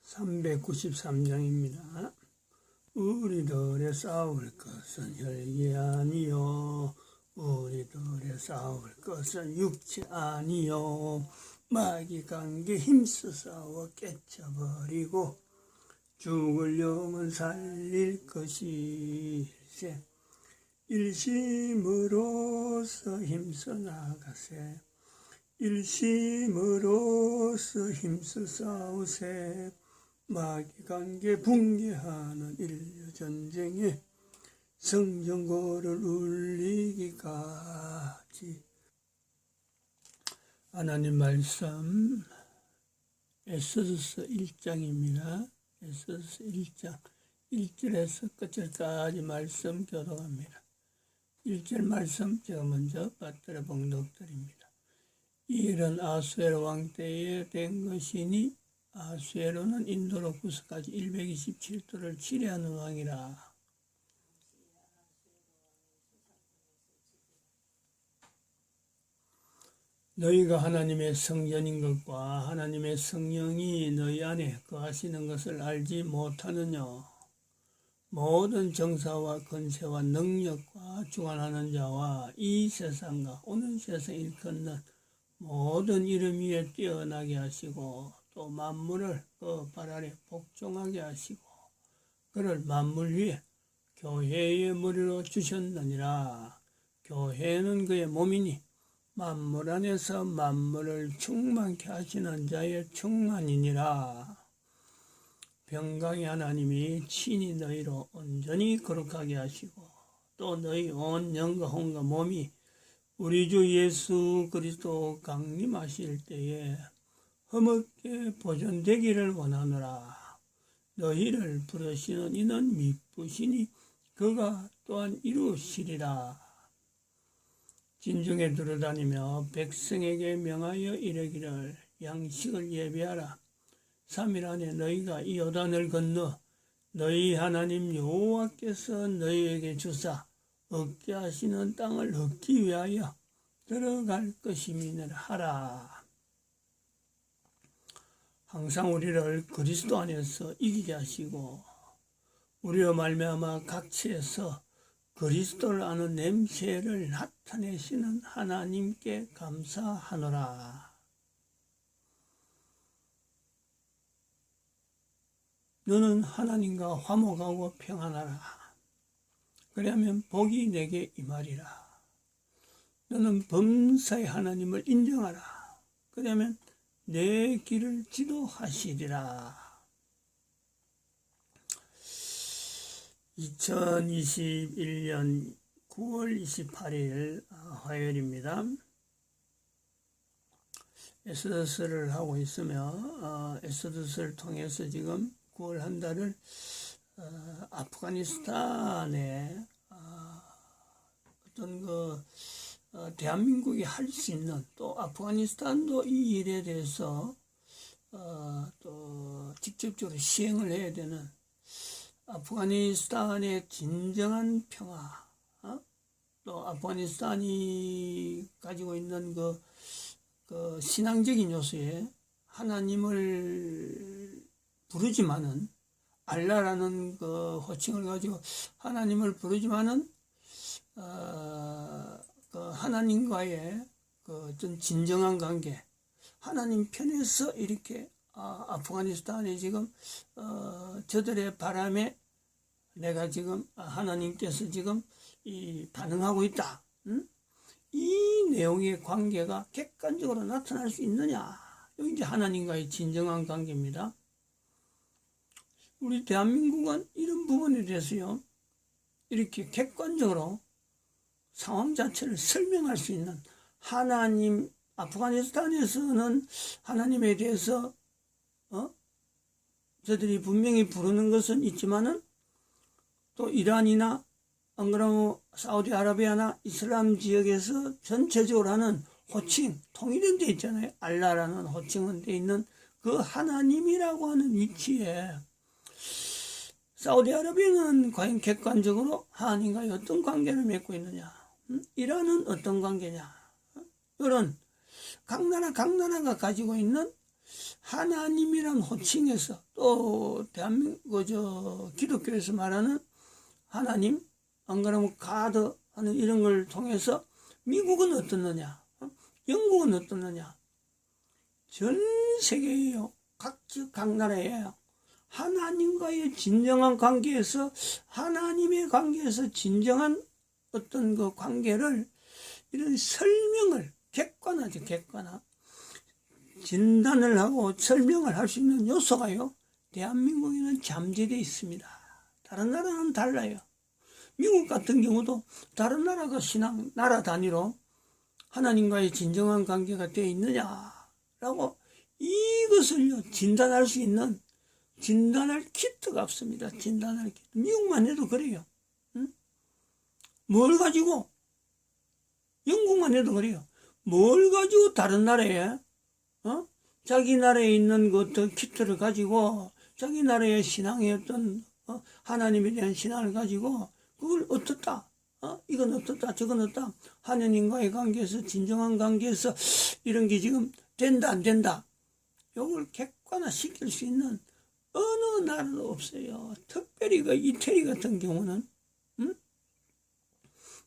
393장입니다. 우리들의 싸울 것은 혈기 아니요 우리들의 싸울 것은 육체 아니요 마귀 관계 힘써 싸워 깨쳐버리고 죽을 영은 살릴 것이세. 일심으로서 힘써 나가세. 일심으로서 힘써 싸우세. 마귀 관계 붕괴하는 인류 전쟁에 성전고를 울리기까지. 하나님 말씀 에스더서 1장입니다. 에스더서 1장 1절에서 끝절까지 말씀 교독합니다. 1절 말씀 제가 먼저 받들어 봉독드립니다. 이 일은 아수에로 왕 때에 된 것이니 아수에로는 인도로 구서까지 127도를 치레하는 왕이라. 너희가 하나님의 성전인 것과 하나님의 성령이 너희 안에 거하시는 것을 알지 못하느냐. 모든 정사와 권세와 능력과 주관하는 자와 이 세상과 오는 세상 일컫는 모든 이름 위에 뛰어나게 하시고 또 만물을 그 발 아래 복종하게 하시고 그를 만물 위에 교회의 머리로 주셨느니라. 교회는 그의 몸이니 만물 안에서 만물을 충만케 하시는 자의 충만이니라. 평강의 하나님이 친히 너희로 온전히 거룩하게 하시고 또 너희 온 영과 혼과 몸이 우리 주 예수 그리스도 강림하실 때에 흠없게 보존되기를 원하노라. 너희를 부르시는 이는 미쁘시니 그가 또한 이루시리라. 진중에 두루다니며 백성에게 명하여 이르기를 양식을 예비하라. 3일 안에 너희가 이 요단을 건너 너희 하나님 여호와께서 너희에게 주사 얻게 하시는 땅을 얻기 위하여 들어갈 것임이니라 하라. 항상 우리를 그리스도 안에서 이기게 하시고 우리로 말미암아 각처에서 그리스도를 아는 냄새를 나타내시는 하나님께 감사하노라. 너는 하나님과 화목하고 평안하라. 그러면 복이 내게 임하리라. 너는 범사의 하나님을 인정하라. 그러면 내 길을 지도하시리라. 2021년 9월 28일 화요일입니다. 에스더서를 하고 있으며 에스더서를 통해서 지금 9월 한 달을 아프가니스탄에 어떤 대한민국이 할 수 있는 또 아프가니스탄도 이 일에 대해서 또 직접적으로 시행을 해야 되는 아프가니스탄의 진정한 평화, 또 아프가니스탄이 가지고 있는 그 신앙적인 요소에 하나님을 부르지만은 알라라는 그 호칭을 가지고 하나님을 부르지만은 그 하나님과의 그 어떤 진정한 관계, 하나님 편에서 이렇게 아프가니스탄에 지금 저들의 바람에 내가 지금 하나님께서 지금 반응하고 있다. 이 내용의 관계가 객관적으로 나타날 수 있느냐? 여기 이제 하나님과의 진정한 관계입니다. 우리 대한민국은 이런 부분에 대해서요, 이렇게 객관적으로 상황 자체를 설명할 수 있는 하나님, 아프가니스탄에서는 하나님에 대해서 저들이 분명히 부르는 것은 있지만은 또 이란이나 안 그러면 사우디아라비아나 이슬람 지역에서 전체적으로 하는 호칭, 통일은 돼 있잖아요. 알라라는 호칭은 돼 있는 그 하나님이라고 하는 위치에 사우디아라비아는 과연 객관적으로 하나님과의 어떤 관계를 맺고 있느냐? 이란은 어떤 관계냐? 이런 각 나라가 가지고 있는 하나님이란 호칭에서 또 대한민국 기독교에서 말하는 하나님, 안 그러면 가드 하는 이런 걸 통해서 미국은 어떻느냐, 영국은 어떻느냐, 전 세계에요. 각 나라에요. 하나님과의 진정한 관계에서, 하나님의 관계에서 진정한 어떤 그 관계를, 이런 설명을, 객관화죠, 객관화. 진단을 하고 설명을 할 수 있는 요소가요, 대한민국에는 잠재되어 있습니다. 다른 나라는 달라요. 미국 같은 경우도 다른 나라가 나라 단위로 하나님과의 진정한 관계가 되어 있느냐라고 이것을요, 진단할 수 있는, 진단할 키트가 없습니다. 진단할 키트. 미국만 해도 그래요. 응? 뭘 가지고, 영국만 해도 그래요. 뭘 가지고 다른 나라에, 자기 나라에 있는 그 어떤 키트를 가지고, 자기 나라의 신앙의 어떤, 하나님에 대한 신앙을 가지고, 그걸 어떻다, 이건 어떻다, 저건 어떻다, 하나님과의 관계에서, 진정한 관계에서, 이런 게 지금 된다, 안 된다, 요걸 객관화 시킬 수 있는 어느 나라도 없어요. 특별히 그 이태리 같은 경우는,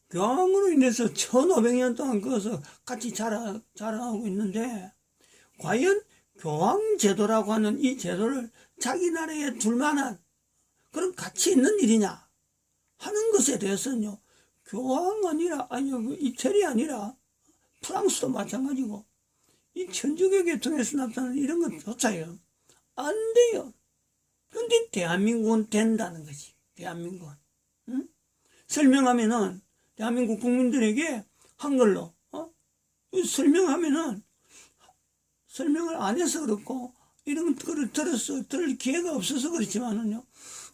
교황으로 인해서 1500년 동안 그것을 같이 자라하고 있는데, 과연 교황 제도라고 하는 이 제도를 자기 나라에 둘만한 그런 가치 있는 일이냐 하는 것에 대해서는요, 교황 아니라, 그 이태리 아니라 프랑스도 마찬가지고, 이 천주교계 통해서 나타나는 이런 것조차요, 안 돼요. 근데 대한민국은 된다는 거지. 대한민국은. 응? 설명하면은, 대한민국 국민들에게 한글로, 설명하면은, 설명을 안 해서 그렇고, 이런 거를 들을 기회가 없어서 그렇지만은요,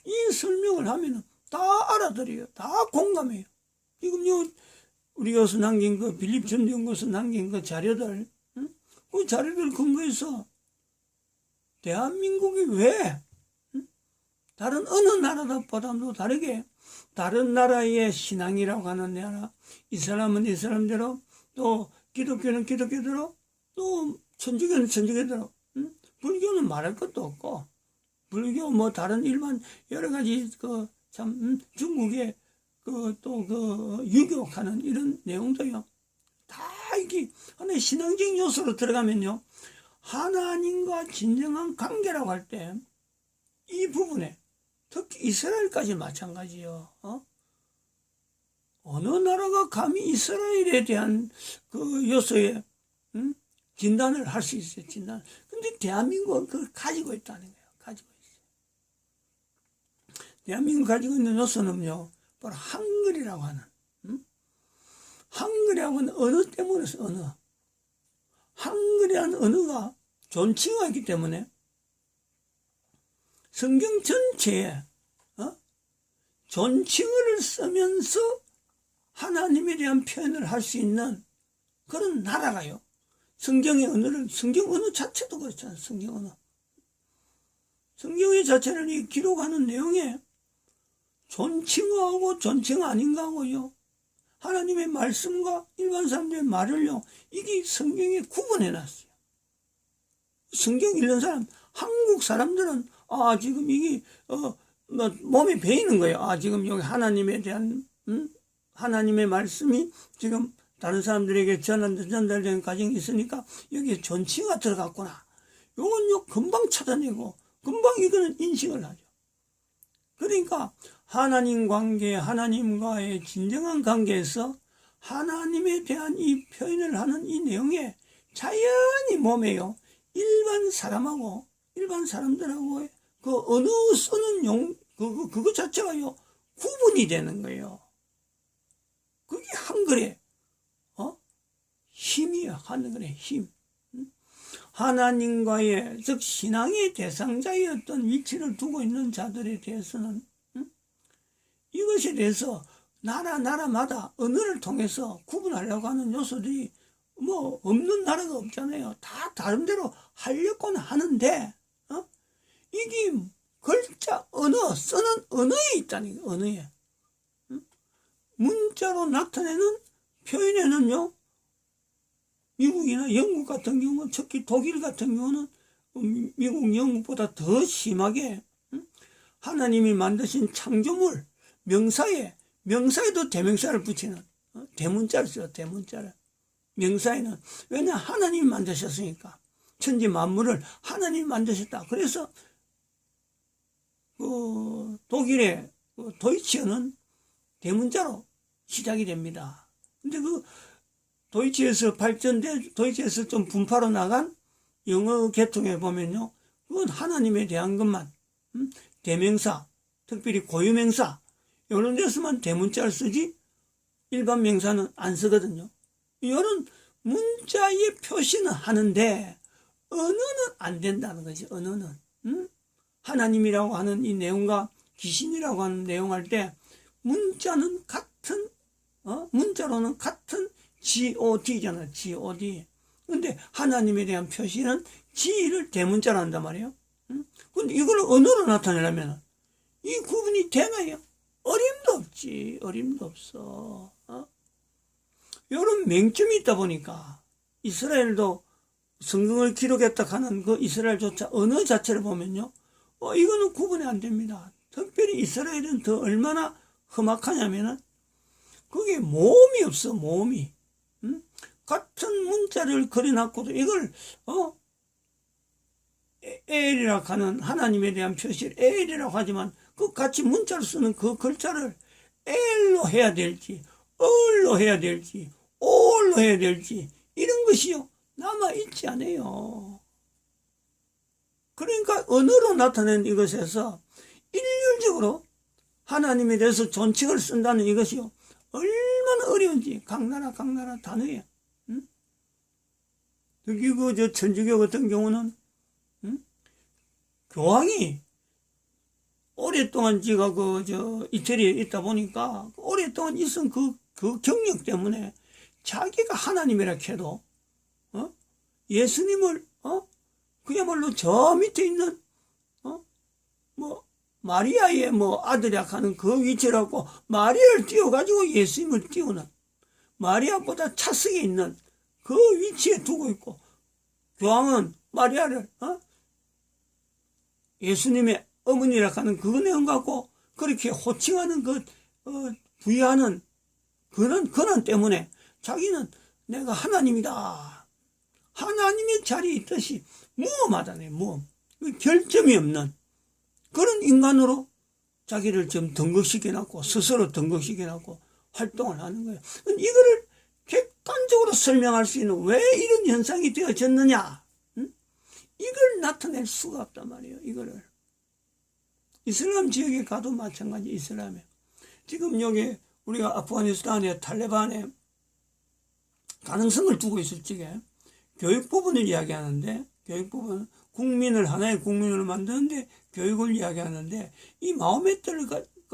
이 설명을 하면은 다 알아들어요. 다 공감해요. 지금요, 우리 교수 남긴 빌립 전도연구소 남긴 그 자료들, 그 자료들 근거해서 대한민국이 왜 다른 어느 나라보다도 다르게, 다른 나라의 신앙이라고 하는 나라, 이 사람은 이 사람대로, 또 기독교는 기독교대로, 또 천주교는 천주교대로, 불교는 말할 것도 없고, 불교 뭐 다른 일반 여러 가지 중국의 유교하는 이런 내용도요, 다 이게 하나의 신앙적인 요소로 들어가면요, 하나님과 진정한 관계라고 할 때 이 부분에, 특히 이스라엘까지 마찬가지요. 어느 나라가 감히 이스라엘에 대한 그 요소에 진단을 할 수 있어요. 진단. 근데 대한민국은 그걸 가지고 있다는 거예요. 가지고 있어요. 대한민국 가지고 있는 요소는요, 바로 한글이라고 하는, 한글이라고 하는 언어 때문에서 언어. 한글이라는 언어가 존칭가 있기 때문에 성경 전체에 존칭어를 쓰면서 하나님에 대한 표현을 할 수 있는 그런 나라가요. 성경의 언어를, 성경 언어 자체도 그렇잖아요. 성경 언어. 성경의 자체를 기록하는 내용에 존칭어하고 존칭어 아닌가 하고요, 하나님의 말씀과 일반 사람들의 말을요, 이게 성경에 구분해 놨어요. 성경 읽는 사람, 한국 사람들은, 지금 이게, 몸에 배이는 거예요. 지금 여기 하나님에 대한, 하나님의 말씀이 지금 다른 사람들에게 전달되는 과정이 있으니까 여기에 존칭어가 들어갔구나. 요건요, 금방 찾아내고, 금방 이거는 인식을 하죠. 그러니까, 하나님 관계, 하나님과의 진정한 관계에서 하나님에 대한 이 표현을 하는 이 내용에 자연히 몸에요, 일반 사람들하고 그 언어 쓰는 그거 자체가요, 구분이 되는 거예요. 그게 한글의, 힘이에요. 한글의 힘. 하나님과의, 즉, 신앙의 대상자의 어떤 위치를 두고 있는 자들에 대해서는, 이것에 대해서 나라마다 언어를 통해서 구분하려고 하는 요소들이 뭐 없는 나라가 없잖아요. 다 다른대로 하려고는 하는데, 이게 글자, 쓰는 언어에 있다는 거예요. 언어에. 문자로 나타내는 표현에는요, 미국이나 영국 같은 경우는, 특히 독일 같은 경우는 미국, 영국보다 더 심하게 하나님이 만드신 창조물, 명사에도 대명사를 붙이는 대문자를 써요. 대문자를. 명사에는. 왜냐? 하나님이 만드셨으니까. 천지 만물을 하나님이 만드셨다. 그래서 독일의 도이치어는 대문자로 시작이 됩니다. 근데 도이치에서 도이치에서 좀 분파로 나간 영어 계통에 보면요, 그건 하나님에 대한 것만, 대명사, 특별히 고유명사, 이런 데서만 대문자를 쓰지, 일반 명사는 안 쓰거든요. 이런 문자의 표시는 하는데, 언어는 안 된다는 거지, 언어는. 하나님이라고 하는 이 내용과 귀신이라고 하는 내용할 때, 문자로는 같은 GOD잖아, GOD. 근데 하나님에 대한 표시는 G를 대문자로 한단 말이에요. 근데 이걸 언어로 나타내려면 이 구분이 되나요? 어림도 없지, 어림도 없어. 이런 맹점이 있다 보니까 이스라엘도 성경을 기록했다 하는 그 이스라엘조차 언어 자체를 보면요, 이거는 구분이 안 됩니다. 특별히 이스라엘은 더 얼마나 험악하냐면은 그게 모음이 없어, 모음이. 같은 문자를 그려놨고도 이걸 엘이라고 하는 하나님에 대한 표시를 엘이라고 하지만 그 같이 문자로 쓰는 그 글자를 엘로 해야 될지 얼로 해야 될지 올로 해야 될지 이런 것이요 남아있지 않아요. 그러니까 언어로 나타낸 이것에서 일률적으로 하나님에 대해서 존칭을 쓴다는 이것이요 얼마나 어려운지 각 나라 단어에. 특히 천주교 같은 경우는 교황이 오랫동안 지가 이태리에 있다 보니까 오랫동안 있은 그 경력 때문에 자기가 하나님이라 해도 예수님을 그야말로 저 밑에 있는 마리아의 아들이라 하는 그 위치라고 마리아를 띄워가지고 예수님을 띄우는 마리아보다 차석에 있는 그 위치에 두고 있고 교황은 마리아를 예수님의 어머니라 하는 그 내용 갖고 그렇게 호칭하는 부여하는 그런 권한 때문에 자기는 내가 하나님이다. 하나님의 자리에 있듯이 무엄하다네, 무엄. 결점이 없는 그런 인간으로 자기를 좀 등극시켜놨고 스스로 등극시켜놨고 활동을 하는 거예요. 이거를 객관적으로 설명할 수 있는 왜 이런 현상이 되어졌느냐, 이걸 나타낼 수가 없단 말이에요. 이거를 이슬람 지역에 가도 마찬가지. 이슬람에 지금 여기 우리가 아프가니스탄의 탈레반의 가능성을 두고 있을 적에 교육 부분을 이야기하는데, 교육 부분 하나의 국민으로 만드는데 교육을 이야기하는데 이 마호메트를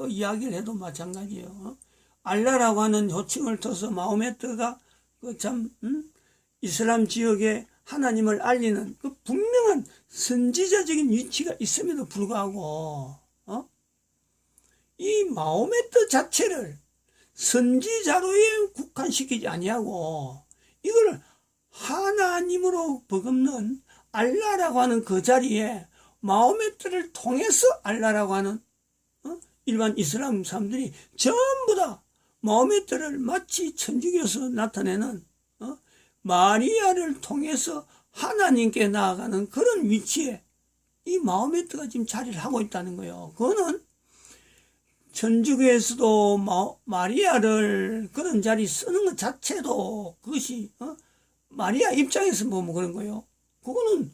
이야기를 해도 마찬가지예요. 알라라고 하는 호칭을 터서 마호메트가 이슬람 지역에 하나님을 알리는 그 분명한 선지자적인 위치가 있음에도 불구하고 이 마호메트 자체를 선지자로에 국한시키지 아니하고 이걸 하나님으로 버금는 알라라고 하는 그 자리에 마호메트를 통해서 알라라고 하는 일반 이슬람 사람들이 전부 다 마호메트를 마치 천주교에서 나타내는 마리아를 통해서 하나님께 나아가는 그런 위치에 이 마호메트가 지금 자리를 하고 있다는 거예요. 그거는 천주교에서도 마리아를 그런 자리 쓰는 것 자체도 그것이 마리아 입장에서 보면 그런 거예요. 그거는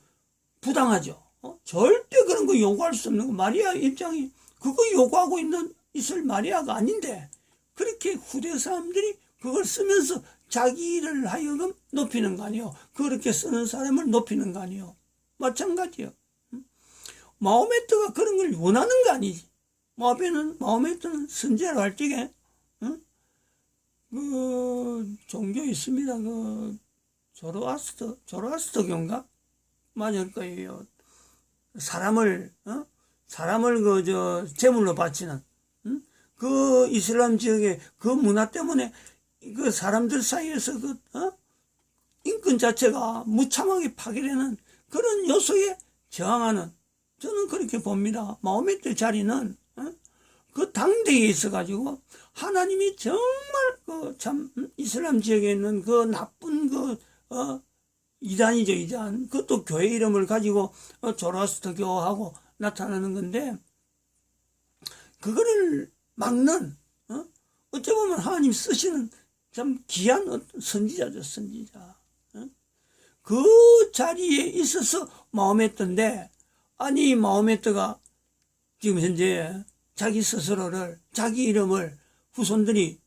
부당하죠. 절대 그런 거 요구할 수 없는 거. 마리아 입장이 그거 요구하고 있을 마리아가 아닌데 그렇게 후대 사람들이 그걸 쓰면서 자기를 하여금 높이는 거 아니에요. 그렇게 쓰는 사람을 높이는 거 아니에요. 마찬가지예요. 마호메트가 그런 걸 원하는 거 아니지. 마호메트는 선제로 할 적에 그 종교 있습니다. 그 조로아스터교인가 맞을 거예요. 사람을 제물로 바치는 그 이슬람 지역의 그 문화 때문에 그 사람들 사이에서 인권 자체가 무참하게 파괴되는 그런 요소에 저항하는, 저는 그렇게 봅니다. 마호메트 자리는 그 당대에 있어가지고 하나님이 정말 그 참 이슬람 지역에 있는 그 나쁜 그 이단이죠, 이단. 그것도 교회 이름을 가지고 조로아스터 교하고 나타나는 건데, 그거를 막는 어찌 보면 하나님 쓰시는 참 귀한 선지자죠, 선지자. 그 자리에 있어서 마호메트인데, 아니 마호메트가 지금 현재 자기 스스로를, 자기 이름을 후손들이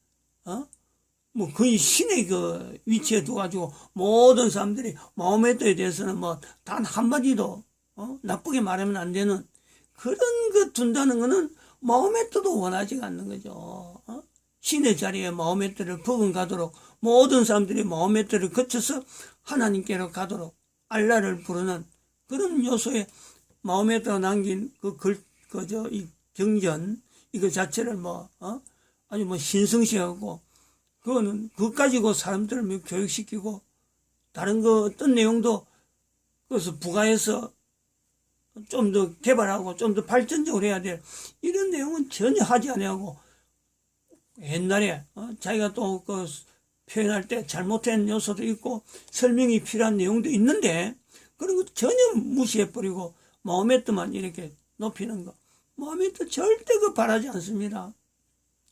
뭐 거의 신의 그 위치에 두가지고 모든 사람들이 마호메트에 대해서는 뭐 단 한마디도 나쁘게 말하면 안 되는 그런 거 둔다는 거는 마호메트도 원하지 않는 거죠. 신의 자리에 마호메트를 버금가도록 모든 사람들이 마호메트를 거쳐서 하나님께로 가도록 알라를 부르는 그런 요소에 마호메트가 남긴 이 경전 이거 자체를 아주 신성시하고 그거는 그것 가지고 사람들을 교육시키고 다른 거 어떤 내용도 그래서 부가해서 좀 더 개발하고 좀 더 발전적으로 해야 될 이런 내용은 전혀 하지 아니하고 옛날에 자기가 또 그 표현할 때 잘못된 요소도 있고 설명이 필요한 내용도 있는데 그런 거 전혀 무시해버리고 마호메트만 이렇게 높이는 거. 마호메트 절대 그거 바라지 않습니다.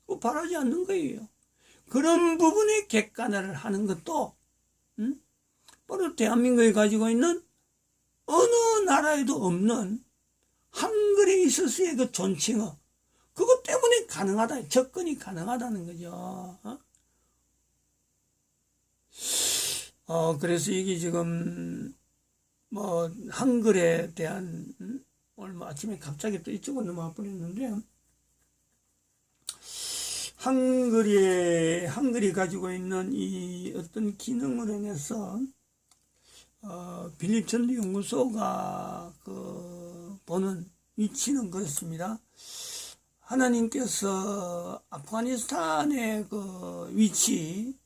그거 바라지 않는 거예요. 그런 부분에 객관화를 하는 것도 바로 대한민국에 가지고 있는 어느 나라에도 없는 한글에 있어서의 그 존칭어 그것 때문에 가능하다, 접근이 가능하다는 거죠. 그래서 이게 지금 한글에 대한 오늘 아침에 갑자기 또 이쪽으로 넘어가 버렸는데 한글이 가지고 있는 이 어떤 기능으로 인해서 빌립 전도연구소가 보는 위치는 그렇습니다. 하나님께서 아프가니스탄의 그 위치,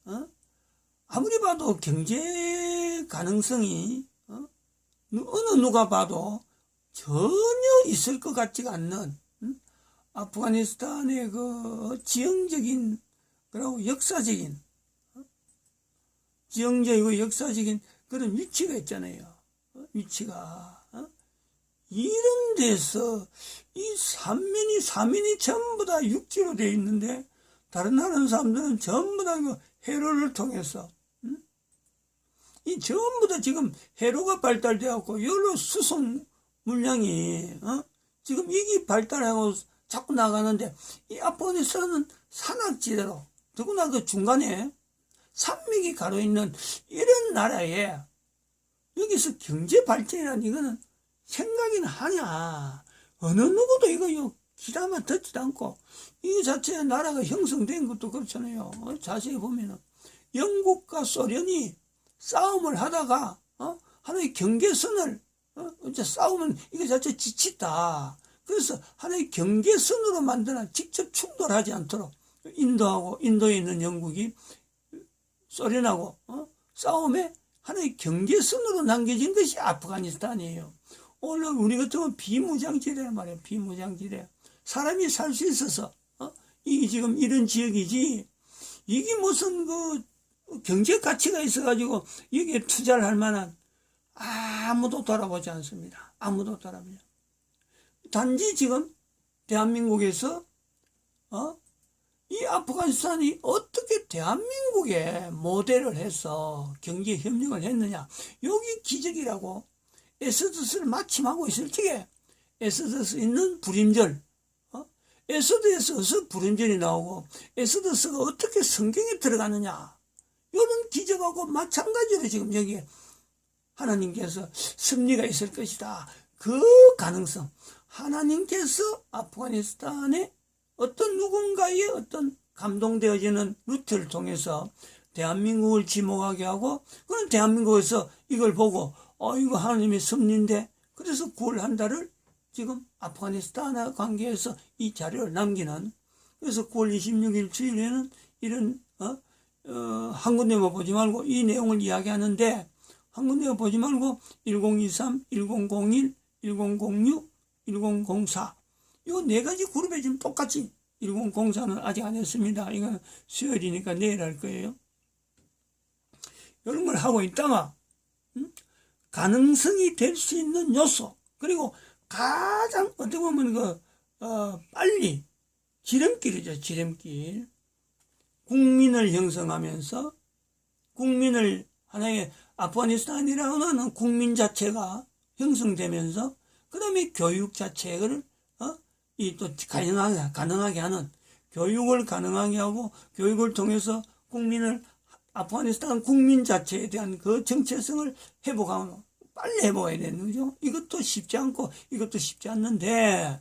아무리 봐도 경제 가능성이 어느 누가 봐도 전혀 있을 것 같지가 않는 아프가니스탄의 그 지형적인 그리고 역사적인 지형적이고 역사적인 그런 위치가 있잖아요. 위치가 이런 데서 이 사면이 전부 다 육지로 되어 있는데 다른 나라 사람들은 전부 다 그 해로를 통해서 이 전부 다 지금 해로가 발달되었고 여러 수송 물량이 지금 이게 발달하고 자꾸 나가는데 이 아프가니스탄은 산악지대로 더구나 그 중간에 산맥이 가로있는 이런 나라에 여기서 경제 발전이라는 이거는 생각이나 하냐. 어느 누구도 이거 기다만 듣지도 않고 이 자체 나라가 형성된 것도 그렇잖아요. 자세히 보면은 영국과 소련이 싸움을 하다가 하나의 경계선을 이제 싸우면 이거 자체 지치다. 그래서 하나의 경계선으로 만드는 직접 충돌하지 않도록 인도에 있는 영국이 소련하고 싸움에 하나의 경계선으로 남겨진 것이 아프가니스탄이에요. 오늘 우리 같으면 비무장지대란 말이에요. 비무장지대. 사람이 살 수 있어서 이게 지금 이런 지역이지 이게 무슨 그 경제 가치가 있어가지고 여기에 투자를 할 만한 아무도 돌아보지 않습니다. 아무도 돌아보지. 단지 지금 대한민국에서 이 아프가니스탄이 어떻게 대한민국에 모델을 해서 경제 협력을 했느냐. 여기 기적이라고 에서더스를 마침하고 있을 적에 에서더스 있는 불임절 에서더에서 어서 불임절이 나오고 에서더스가 어떻게 성경에 들어가느냐. 이런 기적하고 마찬가지로 지금 여기에 하나님께서 승리가 있을 것이다. 그 가능성. 하나님께서 아프가니스탄에 어떤 누군가의 어떤 감동되어지는 루트를 통해서 대한민국을 지목하게 하고 그런 대한민국에서 이걸 보고 이거 하나님의 섭리인데 그래서 9월 한 달을 지금 아프가니스탄과 관계해서 이 자료를 남기는 그래서 9월 26일 주일에는 이런 한 군데만 보지 말고 이 내용을 이야기하는데 한 군데만 보지 말고 1023, 1001, 1006, 1004. 요 네 가지 그룹에 지금 똑같이 1004는 아직 안 했습니다. 이건 수요일이니까 내일 할 거예요. 이런 걸 하고 있다가 가능성이 될 수 있는 요소, 그리고 가장 어떻게 보면 빨리 지름길이죠. 지름길. 국민을 형성하면서 국민을 하나의 아프가니스탄이라고 하는 국민 자체가 형성되면서 그 다음에 교육 자체를 또 가능하게 하는, 교육을 가능하게 하고 교육을 통해서 국민을, 아프가니스탄 국민 자체에 대한 그 정체성을 회복하는, 빨리 회복해야 되는 거죠. 이것도 쉽지 않고 이것도 쉽지 않는데,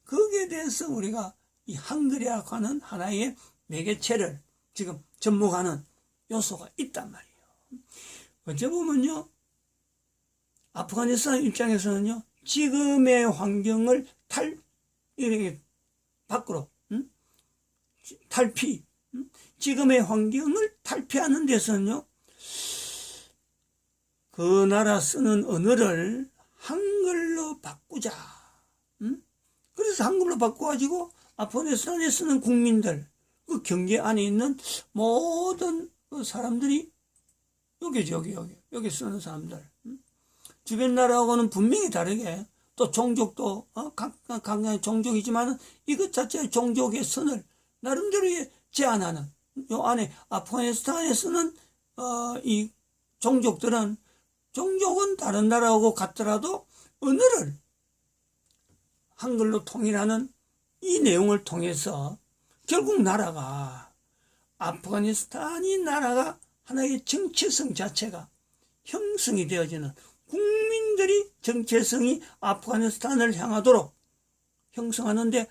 거기에 대해서 우리가 이 한글이라고 하는 하나의 매개체를 지금 접목하는 요소가 있단 말이에요. 어째 보면요, 아프가니스탄 입장에서는요, 지금의 환경을 이렇게 밖으로 탈피, 지금의 환경을 탈피하는 데서는요, 그 나라 쓰는 언어를 한글로 바꾸자. 그래서 한글로 바꿔가지고 아프가니스탄에 쓰는 국민들, 그 경계 안에 있는 모든 그 사람들이 여기 쓰는 사람들, 주변 나라하고는 분명히 다르게, 또 종족도 각각의 종족이지만 이것 자체의 종족의 선을 나름대로 제한하는, 요 안에 아프가니스탄에 쓰는 이 종족들은, 종족은 다른 나라하고 같더라도 언어를 한글로 통일하는 이 내용을 통해서 결국 아프가니스탄이 나라가 하나의 정체성 자체가 형성이 되어지는, 국민들이 정체성이 아프가니스탄을 향하도록 형성하는데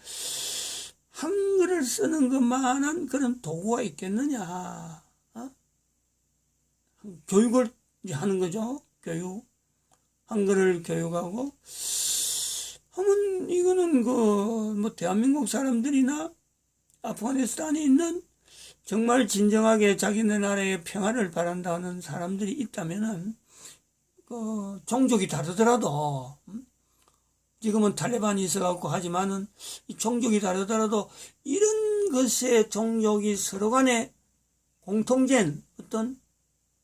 한글을 쓰는 것만한 그런 도구가 있겠느냐. 교육을 하는 거죠. 교육. 한글을 교육하고 하면 이거는 대한민국 사람들이나 아프가니스탄에 있는 정말 진정하게 자기네 나라의 평화를 바란다는 사람들이 있다면은, 종족이 다르더라도, 지금은 탈레반이 있어갖고 하지만은, 이 종족이 다르더라도, 이런 것에 종족이 서로 간에 공통된 어떤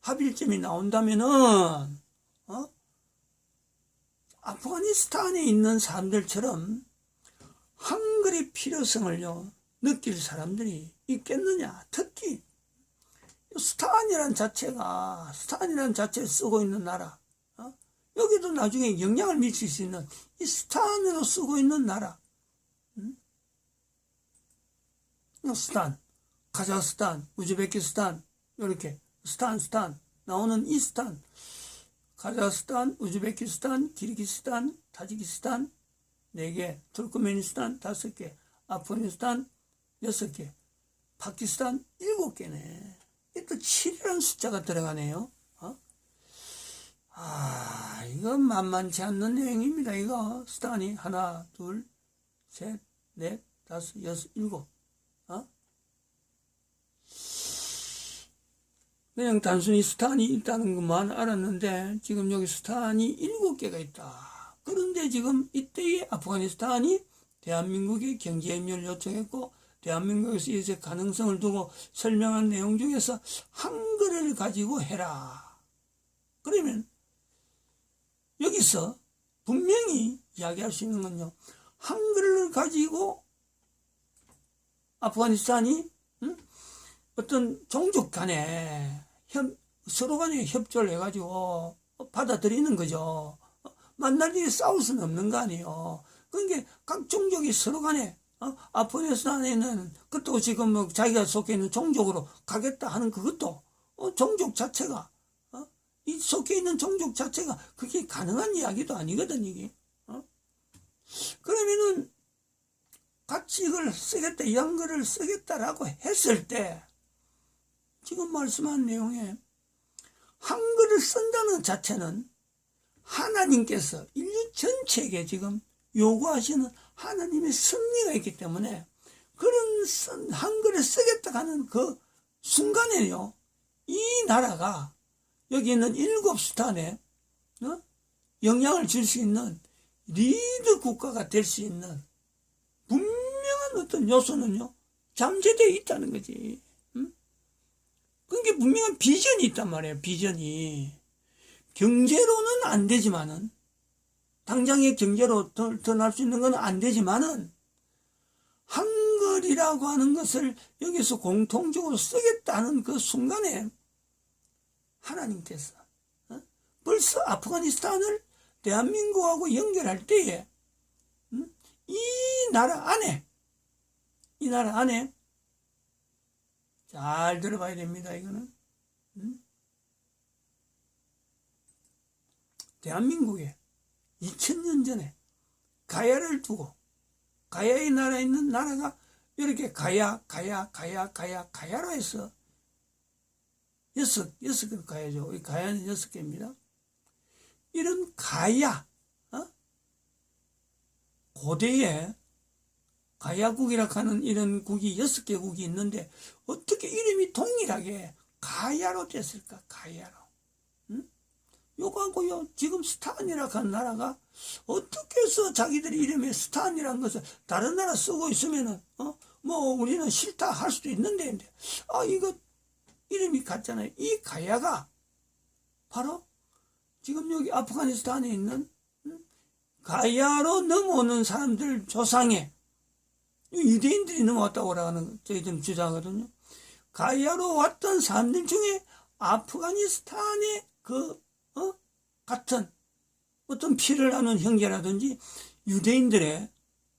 합일점이 나온다면은, 아프가니스탄에 있는 사람들처럼 한글의 필요성을요, 느낄 사람들이 있겠느냐. 특히 스탄이란 자체를 쓰고 있는 나라, 여기도 나중에 영향을 미칠 수 있는 이 스탄으로 쓰고 있는 나라, 스탄, 카자흐스탄, 우즈베키스탄, 이렇게 스탄 나오는 이 스탄, 카자흐스탄, 우즈베키스탄, 키르기스탄, 타지키스탄 4개, 투르크메니스탄 5개, 아프가니스탄 6개, 파키스탄 7개네. 또 7이라는 숫자가 들어가네요. 이건 만만치 않는 내용입니다. 이거 스탄이 하나, 둘, 셋, 넷, 다섯, 여섯, 7. 그냥 단순히 스탄이 있다는 것만 알았는데 지금 여기 스탄이 7개가 있다. 그런데 지금 이때의 아프가니스탄이 대한민국의 경제협력을 요청했고, 대한민국에서 이제 가능성을 두고 설명한 내용 중에서 한글을 가지고 해라. 그러면 여기서 분명히 이야기할 수 있는 건요, 한글을 가지고 아프가니스탄이 어떤 종족 간에 서로 간에 협조를 해가지고 받아들이는 거죠. 만날 일이 싸울 수는 없는 거 아니에요. 그러니까 각 종족이 서로 간에 아프가니스탄에는 그것도 지금 자기가 속해 있는 종족으로 가겠다 하는 그것도 종족 자체가 이 속해 있는 종족 자체가 그게 가능한 이야기도 아니거든 이게. 그러면은 같이 이걸 쓰겠다, 이 한글을 쓰겠다라고 했을 때 지금 말씀한 내용에 한글을 쓴다는 자체는 하나님께서 인류 전체에게 지금 요구하시는 하나님의 섭리가 있기 때문에, 그런 한글을 쓰겠다 하는 그 순간에요, 이 나라가 여기 있는 7스탄에 영향을 줄 수 있는 리더 국가가 될 수 있는 분명한 어떤 요소는요, 잠재되어 있다는 거지. 그게 분명한 비전이 있단 말이에요. 비전이. 경제로는 안 되지만은, 당장의 경제로 더 날 수 있는 건 안 되지만은, 한글이라고 하는 것을 여기서 공통적으로 쓰겠다는 그 순간에 하나님께서 벌써 아프가니스탄을 대한민국하고 연결할 때에 이 나라 안에 잘 들어봐야 됩니다. 이거는 대한민국에 2000년 전에 가야를 두고, 가야의 나라에 있는 나라가 이렇게 가야로 해서 여섯 개 가야죠. 이 가야는 6개입니다. 이런 가야, 고대에 가야국이라 하는 이런 국이 6개국이 있는데 어떻게 이름이 동일하게 가야로 됐을까? 가야로. 요거하고요, 지금 스탄이라 하는 나라가 어떻게 해서 자기들이 이름에 스탄이라는 것을 다른 나라 쓰고 있으면은, 뭐 우리는 싫다 할 수도 있는데, 이거 이름이 같잖아요. 이 가야가 바로 지금 여기 아프가니스탄에 있는 가야로 넘어오는 사람들 조상에, 유대인들이 넘어왔다고 하는 저희들은 주장하거든요. 가야로 왔던 사람들 중에 아프가니스탄의 같은 어떤 피를 나눈 형제라든지 유대인들의,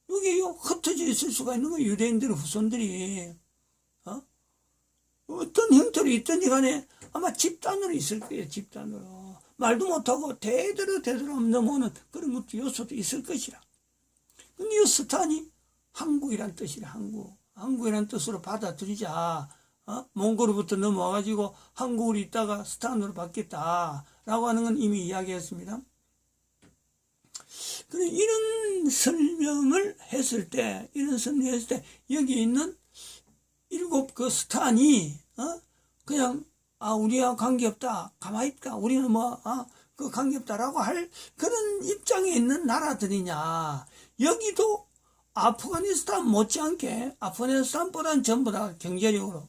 여기 흩어져 있을 수가 있는 거예요. 유대인들의 후손들이 어떤 형태로 있든지 간에 아마 집단으로 있을 거예요. 집단으로 말도 못하고 대대로 넘어오는 그런 것도 요소도 있을 것이라. 근데 이 스탄이 한국이란 뜻이라. 한국이란 뜻으로 받아들이자. 몽골로부터 넘어와가지고 한국으로 있다가 스탄으로 바뀌었다라고 하는 건 이미 이야기했습니다. 이런 설명을 했을 때, 여기 있는 7 스탄이 그냥 우리와 관계없다, 가만히 있다, 우리는 관계없다라고 할 그런 입장에 있는 나라들이냐. 여기도 아프가니스탄 못지않게, 아프가니스탄보다는 전부 다 경제력으로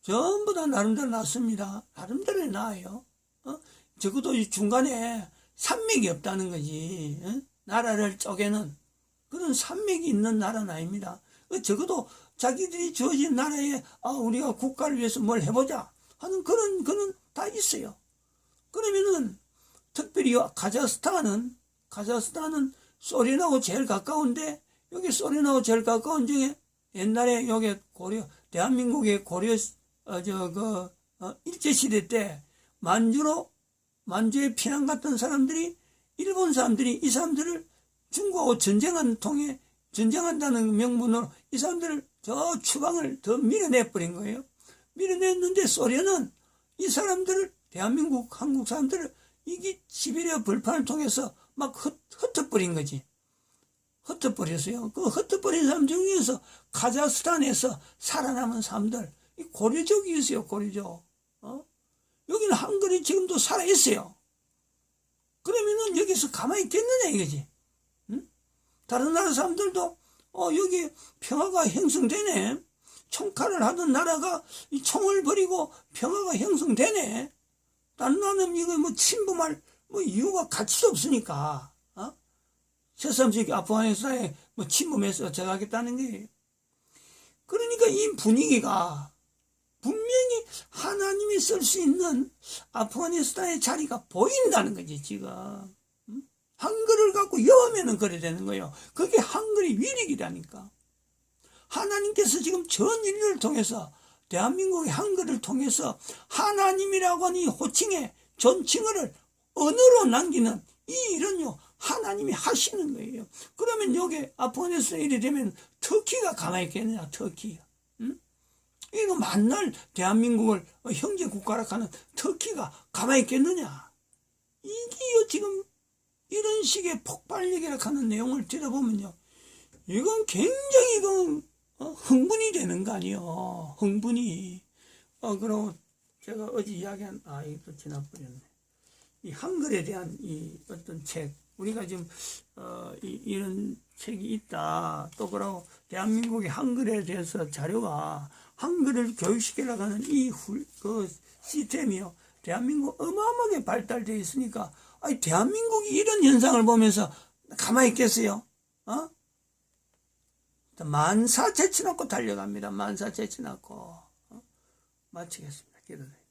전부 다 나름대로 낫습니다. 나름대로 나아요. 적어도 이 중간에 산맥이 없다는 거지. 나라를 쪼개는 그런 산맥이 있는 나라는 아닙니다. 적어도 자기들이 주어진 나라에 우리가 국가를 위해서 뭘 해보자 하는 그런 다 있어요. 그러면은 특별히 카자흐스탄은 소련하고 제일 가까운데, 여기 소련하고 제일 가까운 중에 옛날에 여기 대한민국의 고려 일제시대 때 만주에 피난 갔던 사람들이, 일본 사람들이 이 사람들을 중국하고 전쟁한다는 명분으로 이 사람들을 저 추방을 더 밀어내버린 거예요. 밀어냈는데 소련은 이 사람들을, 대한민국, 한국 사람들을 이게 시베리아 벌판을 통해서 막 흩어버린 거지. 흩어버렸어요. 그 흩어버린 사람 중에서 카자흐스탄에서 살아남은 사람들, 이 고려족이 있어요. 고려족. 여기는 한글이 지금도 살아있어요. 그러면은 여기서 가만히 있겠느냐 이거지. 다른 나라 사람들도 여기 평화가 형성되네. 총칼을 하던 나라가 이 총을 버리고 평화가 형성되네. 다른 나라는 이거 침범할 이유가 가치도 없으니까. 새삼스럽게 아프가니스탄에 침범해서 제거하겠다는 거예요. 그러니까 이 분위기가 분명히 하나님이 쓸 수 있는 아프가니스탄의 자리가 보인다는 거지, 지금. 한글을 갖고 여으면은 그래 되는 거예요. 그게 한글의 위력이라니까. 하나님께서 지금 전 인류를 통해서, 대한민국의 한글을 통해서 하나님이라고 하는 이 호칭에 존칭어를 언어로 남기는 이 일은요, 하나님이 하시는 거예요. 그러면 여기 아프가니스탄 일이 되면 터키가 가만히 있겠느냐, 터키가. 이거 만날 대한민국을 형제 국가라 하는 터키가 가만히 있겠느냐. 이게요, 지금 이런 식의 폭발력이라 하는 내용을 들어보면요, 이건 굉장히 흥분이 되는 거 아니에요. 흥분이. 그리고 제가 어제 이야기한, 이거 지나버렸네. 이 한글에 대한 이 어떤 책, 우리가 지금 이런 책이 있다. 또 그러고 대한민국의 한글에 대해서 자료가 한글을 교육시키려고 하는 그 시스템이요. 대한민국 어마어마하게 발달되어 있으니까 아니 대한민국이 이런 현상을 보면서 가만히 있겠어요? 만사 제치놓고 달려갑니다. 만사 제치놓고 마치겠습니다. 기도드립니다.